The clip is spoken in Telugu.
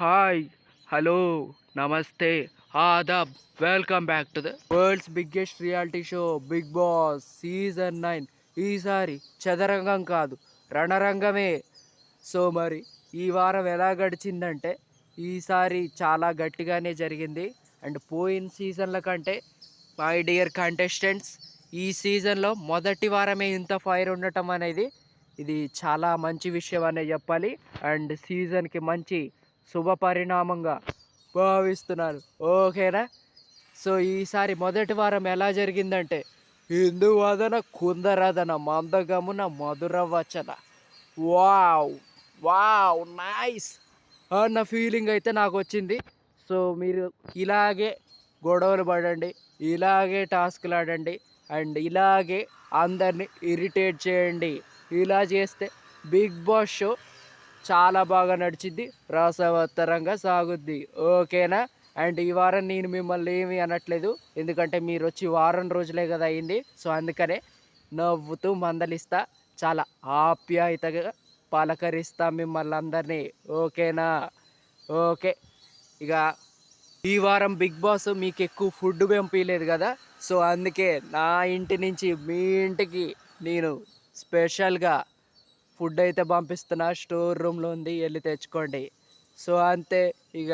హాయ్, హలో, నమస్తే, ఆదాబ్. Welcome back to the world's biggest reality show Bigg Boss season 9. ఈసారి చదరంగం కాదు, రణరంగమే. సో మరి ఈ వారం ఎలా గడిచిందంటే ఈసారి చాలా గట్టిగానే జరిగింది. అండ్ పోయిన సీజన్ల కంటే మై డియర్ కంటెస్టెంట్స్, ఈ సీజన్లో మొదటి వారమే ఇంత ఫైర్ ఉండటం అనేది ఇది చాలా మంచి విషయం అనే చెప్పాలి. అండ్ సీజన్కి మంచి శుభ పరిణామంగా భావిస్తున్నాను. ఓకేనా? సో ఈసారి మొదటి వారం ఎలా జరిగిందంటే హిందువదన కుందరదన మందగమున మధుర వచన. వావ్ వావ్ నైస్ అన్న ఫీలింగ్ అయితే నాకు వచ్చింది. సో మీరు ఇలాగే గొడవలు పడండి, ఇలాగే టాస్క్లు ఆడండి, అండ్ ఇలాగే అందరినీ ఇరిటేట్ చేయండి. ఇలా చేస్తే బిగ్ బాస్ షో చాలా బాగా నడిచింది, రసవత్తరంగా సాగుద్ది. ఓకేనా? అండ్ ఈ వారం నేను మిమ్మల్ని ఏమీ అనట్లేదు, ఎందుకంటే మీరు వచ్చి వారం రోజులే కదా అయింది. సో అందుకనే నవ్వుతూ మందలిస్తా, చాలా ఆప్యాయతగా పలకరిస్తా మిమ్మల్ని అందరినీ. ఓకేనా? ఓకే. ఇక ఈ వారం బిగ్ బాస్ మీకు ఎక్కువ ఫుడ్ పంపించలేదు కదా, సో అందుకే నా ఇంటి నుంచి మీ ఇంటికి నేను స్పెషల్గా ఫుడ్ అయితే పంపిస్తున్నా. స్టోర్ రూమ్లో ఉంది, వెళ్ళి తెచ్చుకోండి. సో అంతే. ఇక